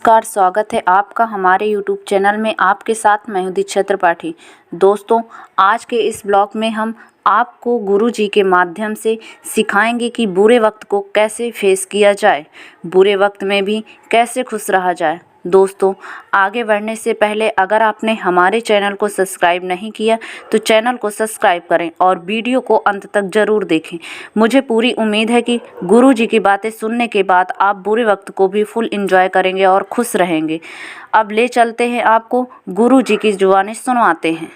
नमस्कार, स्वागत है आपका हमारे YouTube चैनल में। आपके साथ मैं हूं दीक्षा त्रिपाठी। दोस्तों, आज के इस ब्लॉग में हम आपको गुरुजी के माध्यम से सिखाएंगे कि बुरे वक्त को कैसे फेस किया जाए, बुरे वक्त में भी कैसे खुश रहा जाए। दोस्तों, आगे बढ़ने से पहले अगर आपने हमारे चैनल को सब्सक्राइब नहीं किया तो चैनल को सब्सक्राइब करें और वीडियो को अंत तक ज़रूर देखें। मुझे पूरी उम्मीद है कि गुरुजी की बातें सुनने के बाद आप बुरे वक्त को भी फुल एंजॉय करेंगे और खुश रहेंगे। अब ले चलते हैं, आपको गुरुजी की जुबानी सुनवाते हैं।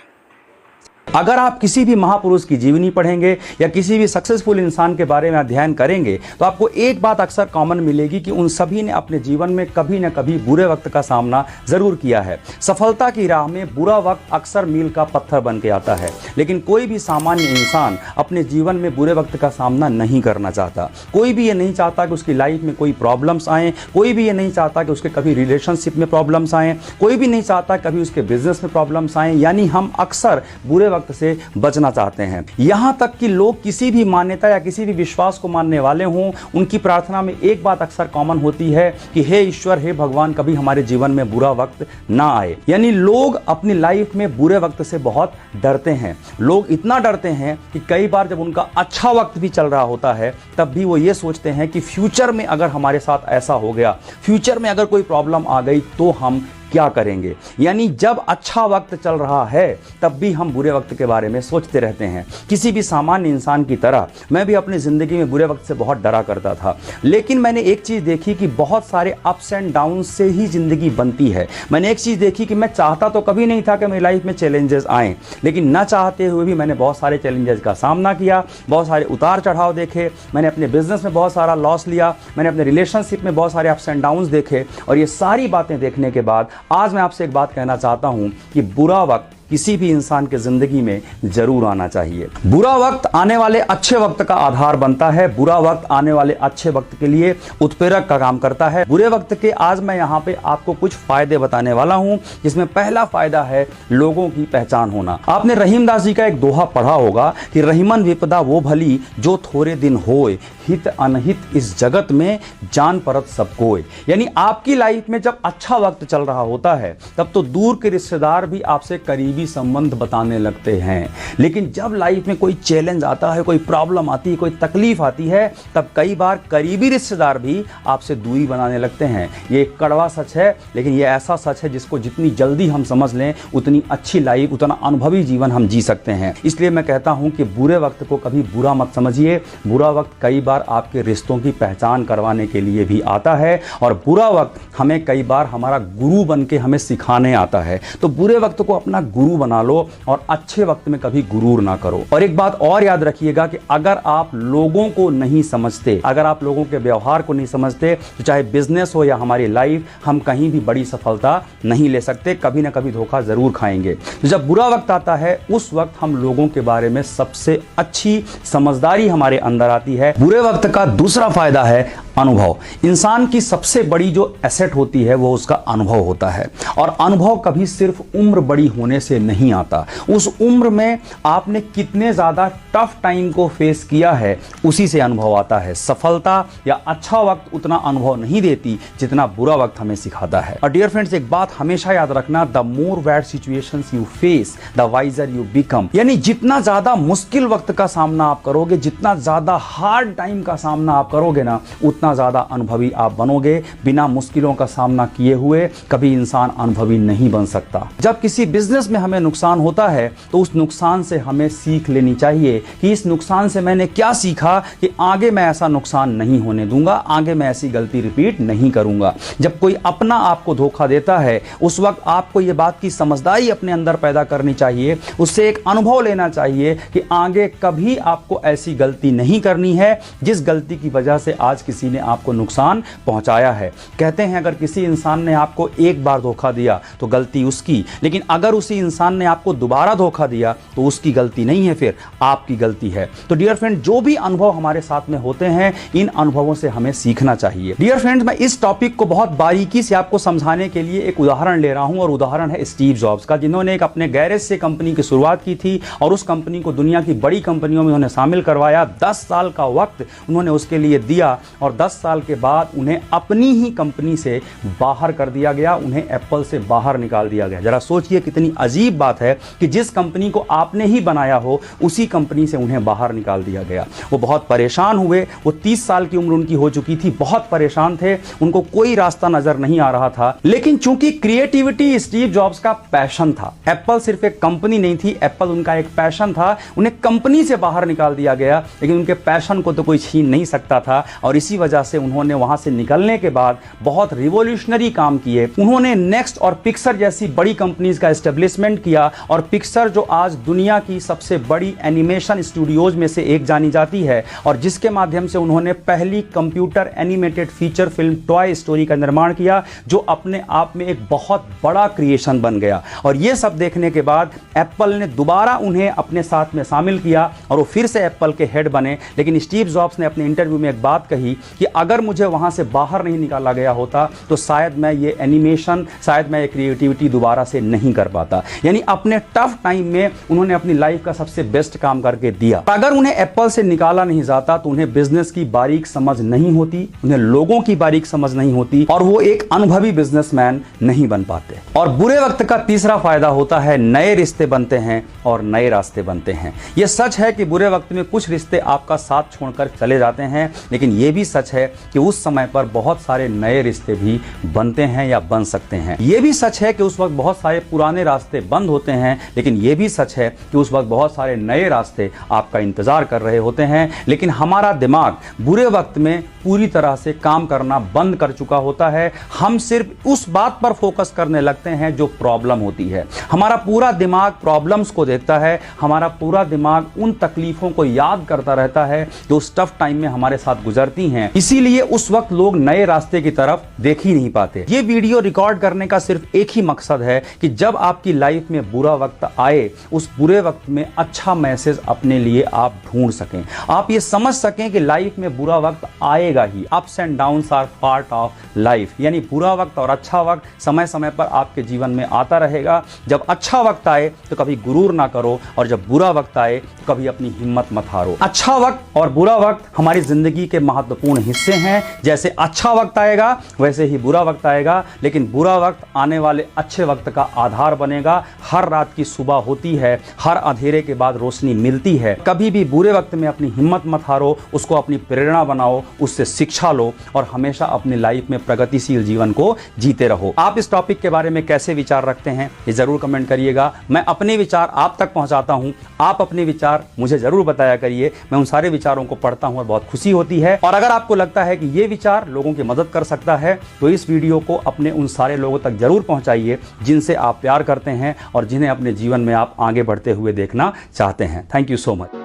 अगर आप किसी भी महापुरुष की जीवनी पढ़ेंगे या किसी भी सक्सेसफुल इंसान के बारे में अध्ययन करेंगे तो आपको एक बात अक्सर कॉमन मिलेगी कि उन सभी ने अपने जीवन में कभी न कभी बुरे वक्त का सामना जरूर किया है। सफलता की राह में बुरा वक्त अक्सर मील का पत्थर बन के आता है, लेकिन कोई भी सामान्य इंसान अपने जीवन में बुरे वक्त का सामना नहीं करना चाहता। कोई भी ये नहीं चाहता कि उसकी लाइफ में कोई प्रॉब्लम्स आएँ, कोई भी ये नहीं चाहता कि उसके कभी रिलेशनशिप में प्रॉब्लम्स आएँ, कोई भी नहीं चाहता कभी उसके बिजनेस में प्रॉब्लम्स आएँ। यानी हम अक्सर बुरे वक्त से बचना चाहते हैं। यहां तक कि लोग किसी भी मान्यता या किसी भी विश्वास को मानने वाले हों, उनकी प्रार्थना में एक बात अक्सर कॉमन होती है कि हे ईश्वर, हे भगवान, कभी हमारे जीवन में बुरा वक्त ना आए। यानी लोग अपनी लाइफ में बुरे वक्त से बहुत डरते हैं। लोग इतना डरते हैं कि कई बार जब उनका अच्छा वक्त भी चल रहा होता है तब भी वो ये सोचते हैं कि फ्यूचर में अगर हमारे साथ ऐसा हो गया, फ्यूचर में अगर कोई प्रॉब्लम आ गई तो हम क्या करेंगे। यानी जब अच्छा वक्त चल रहा है तब भी हम बुरे वक्त के बारे में सोचते रहते हैं। किसी भी सामान्य इंसान की तरह मैं भी अपनी ज़िंदगी में बुरे वक्त से बहुत डरा करता था, लेकिन मैंने एक चीज़ देखी कि बहुत सारे अप्स एंड डाउन से ही ज़िंदगी बनती है। मैंने एक चीज़ देखी कि मैं चाहता तो कभी नहीं था कि मेरी लाइफ में चैलेंजेस आएँ, लेकिन न चाहते हुए भी मैंने बहुत सारे चैलेंजेस का सामना किया, बहुत सारे उतार चढ़ाव देखे। मैंने अपने बिजनेस में बहुत सारा लॉस लिया, मैंने अपने रिलेशनशिप में बहुत सारे अप्स एंड डाउन्स देखे, और ये सारी बातें देखने के बाद आज मैं आपसे एक बात कहना चाहता हूं कि बुरा वक्त किसी भी इंसान के जिंदगी में जरूर आना चाहिए। बुरा वक्त आने वाले अच्छे वक्त का आधार बनता है। बुरा वक्त आने वाले अच्छे वक्त के लिए उत्प्रेरक का काम करता है। बुरे वक्त के आज मैं यहाँ पे आपको कुछ फायदे बताने वाला हूँ, जिसमें पहला फायदा है लोगों की पहचान होना। आपने रहीमदास जी का एक दोहा पढ़ा होगा कि रहीमन विपदा वो भली जो थोड़े दिन होए, हित अनहित इस जगत में जान परत सब कोय। यानी आपकी लाइफ में जब अच्छा वक्त चल रहा होता है तब तो दूर के रिश्तेदार भी आपसे करीबी संबंध बताने लगते हैं, लेकिन जब लाइफ में कोई चैलेंज आता है, कोई प्रॉब्लम आती है, कोई तकलीफ आती है, तब कई बार करीबी रिश्तेदार भी आपसे दूरी बनाने लगते हैं। ये एक कड़वा सच है, लेकिन ये ऐसा सच है जिसको जितनी जल्दी हम समझ लें उतनी अच्छी लाइफ, उतना अनुभवी जीवन हम जी सकते हैं। इसलिए मैं कहता हूं कि बुरे वक्त को कभी बुरा मत समझिए। बुरा वक्त कई बार आपके रिश्तों की पहचान करवाने के लिए भी आता है, और बुरा वक्त हमें कई बार हमारा गुरु बन के हमें सिखाने आता है। तो बुरे वक्त को अपना गुरु बना लो और अच्छे वक्त में कभी गुरूर ना करो। और एक बात और याद रखिएगा कि अगर आप लोगों को नहीं समझते, अगर आप लोगों के व्यवहार को नहीं समझते, तो चाहे बिजनेस हो या हमारी लाइफ, हम कहीं भी बड़ी सफलता नहीं ले सकते। कभी ना कभी धोखा जरूर खाएंगे। तो जब बुरा वक्त आता है उस वक्त हम लोगों के बारे में सबसे अच्छी समझदारी हमारे अंदर आती है। बुरे वक्त का दूसरा फायदा है अनुभव। इंसान की सबसे बड़ी जो एसेट होती है वो उसका अनुभव होता है, और अनुभव कभी सिर्फ उम्र बड़ी होने से नहीं आता। उस उम्र में आपने कितने ज्यादा टफ टाइम को फेस किया है उसी से अनुभव आता है। सफलता या अच्छा वक्त उतना अनुभव नहीं देती जितना बुरा वक्त हमें सिखाता है। और डियर फ्रेंड्स, एक बात हमेशा याद रखना, the more bad situations you face the wiser you become. यानी जितना ज्यादा मुश्किल वक्त का सामना आप करोगे, जितना ज्यादा हार्ड टाइम का सामना आप करोगे ना, उतना ज्यादा अनुभवी आप बनोगे। बिना मुश्किलों का सामना किए हुए कभी इंसान अनुभवी नहीं बन सकता। जब किसी बिजनेस में हमें नुकसान होता है तो उस नुकसान से हमें सीख लेनी चाहिए कि इस नुकसान से मैंने क्या सीखा कि आगे मैं ऐसा नुकसान नहीं होने दूंगा, आगे मैं ऐसी गलती रिपीट नहीं करूंगा। जब कोई अपना आपको धोखा देता है उस वक्त आपको यह बात की समझदारी अपने अंदर पैदा करनी चाहिए, उससे एक अनुभव लेना चाहिए कि आगे कभी आपको ऐसी गलती नहीं करनी है जिस गलती की वजह से आज किसी ने आपको नुकसान पहुंचाया है। कहते हैं अगर किसी इंसान ने आपको एक बार धोखा दिया तो गलती उसकी, लेकिन अगर उसी इंसान ने आपको दोबारा धोखा दिया तो उसकी गलती नहीं है, फिर आपकी गलती है। तो डियर फ्रेंड, जो भी अनुभव हमारे साथ में होते हैं, इन अनुभवों से हमें सीखना चाहिए। डियर फ्रेंड्स, मैं इस टॉपिक को बहुत बारीकी से आपको समझाने के लिए एक उदाहरण ले रहा हूं, और उदाहरण है स्टीव जॉब्स का, जिन्होंने एक अपने गैरेज से कंपनी की शुरुआत की थी और उस कंपनी को दुनिया की बड़ी कंपनियों में उन्होंने शामिल करवाया। 10 साल का वक्त उन्होंने उसके लिए दिया और 10 साल के बाद उन्हें अपनी ही कंपनी से बाहर कर दिया गया, उन्हें एप्पल से बाहर निकाल दिया गया। जरा सोचिए कितनी अजीब बात है कि जिस कंपनी को आपने ही बनाया हो, उसी कंपनी से उन्हें बाहर निकाल दिया गया। वो बहुत परेशान हुए। वो 30 साल की उम्र उनकी हो चुकी थी, बहुत परेशान थे, उनको कोई रास्ता नजर नहीं आ रहा था। लेकिन चूंकि क्रिएटिविटी स्टीव जॉब्स का पैशन था, एप्पल सिर्फ एक कंपनी नहीं थी, एप्पल उनका एक पैशन था। उन्हें कंपनी से बाहर निकाल दिया गया, लेकिन उनके पैशन को तो कोई छीन नहीं सकता था, और इसी वजह से उन्होंने वहां से निकलने के बाद बहुत रिवॉल्यूशनरी काम किए। उन्होंने नेक्स्ट और पिक्सर जैसी बड़ी कंपनीज का एस्टेब्लिशमेंट किया, और पिक्सर जो आज दुनिया की सबसे बड़ी एनिमेशन स्टूडियोज में से एक जानी जाती है, और जिसके माध्यम से उन्होंने पहली computer animated feature film toy story का निर्माण किया, जो अपने आप में एक बहुत बड़ा क्रिएशन बन गया। और यह सब देखने के बाद एप्पल ने दोबारा उन्हें अपने साथ में शामिल किया और वो फिर से एप्पल के हेड बने। लेकिन स्टीव जॉब्स ने अपने इंटरव्यू में एक बात कही कि अगर मुझे वहां से बाहर नहीं निकाला गया होता तो शायद मैं ये एनिमेशन, शायद मैं ये क्रिएटिविटी दोबारा से नहीं कर पाता। यानी अपने टफ टाइम में उन्होंने अपनी लाइफ का सबसे बेस्ट काम करके दिया। अगर उन्हें एप्पल से निकाला नहीं जाता तो उन्हें बिजनेस की बारीक समझ नहीं होती, उन्हें लोगों की बारीक समझ नहीं होती, और वो एक अनुभवी बिजनेसमैन नहीं बन पाते। और बुरे वक्त का तीसरा फायदा होता है नए रिश्ते बनते हैं और नए रास्ते बनते हैं। यह सच है कि बुरे वक्त में कुछ रिश्ते आपका साथ छोड़कर चले जाते हैं, लेकिन यह भी सच है कि उस समय पर बहुत सारे नए रिश्ते भी बनते हैं या बन सकते हैं। यह भी सच है कि उस वक्त बहुत सारे पुराने रास्ते बंद होते हैं, लेकिन यह भी सच है कि उस वक्त बहुत सारे नए रास्ते आपका इंतजार कर रहे होते हैं। लेकिन हमारा दिमाग बुरे वक्त में पूरी तरह से काम करना बंद कर चुका होता है। हम सिर्फ उस बात पर फोकस करने लगते हैं जो प्रॉब्लम होती है। हमारा पूरा दिमाग प्रॉब्लम्स को देखता है, हमारा पूरा दिमाग उन तकलीफों को याद करता रहता है जो उस टफ टाइम में हमारे साथ गुजरती हैं। इसीलिए उस वक्त लोग नए रास्ते की तरफ देख ही नहीं पाते। ये वीडियो रिकॉर्ड करने का सिर्फ एक ही मकसद है कि जब आपकी लाइफ में बुरा वक्त आए, उस बुरे वक्त में अच्छा मैसेज अपने लिए आप ढूंढ सकें। आप ये समझ सकें कि लाइफ में बुरा वक्त आएगा ही। Ups and downs are part of life. यानी बुरा वक्त और अच्छा वक्त समय समय पर आपके जीवन में आता रहेगा। जब अच्छा वक्त आए तो कभी गुरूर ना करो, और जब बुरा वक्त आए तो कभी अपनी हिम्मत मत हारो। अच्छा वक्त और बुरा वक्त हमारी जिंदगी के महत्वपूर्ण हिस्से हैं। जैसे अच्छा वक्त आएगा वैसे ही बुरा वक्त आएगा, लेकिन बुरा वक्त आने वाले अच्छे वक्त का आधार बनेगा। हर रात की सुबह होती है, हर अंधेरे के बाद रोशनी मिलती है। कभी भी बुरे वक्त में अपनी हिम्मत मत हारो, उसको अपनी प्रेरणा बनाओ, उससे शिक्षा लो, और हमेशा अपनी लाइफ में प्रगतिशील जीवन को जीते रहो। आप इस टॉपिक के बारे में कैसे विचार रखते हैं ये जरूर कमेंट करिएगा। मैं अपने विचार आप तक पहुंचाता हूं, आप अपने विचार मुझे जरूर बताया करिए। मैं उन सारे विचारों को पढ़ता हूं और बहुत खुशी होती है। और अगर आपको लगता है कि ये विचार लोगों की मदद कर सकता है तो इस वीडियो को अपने उन सारे लोगों तक जरूर पहुंचाइए जिनसे आप प्यार करते हैं और जिन्हें अपने जीवन में आप आगे बढ़ते हुए देखना चाहते हैं। Thank you so much.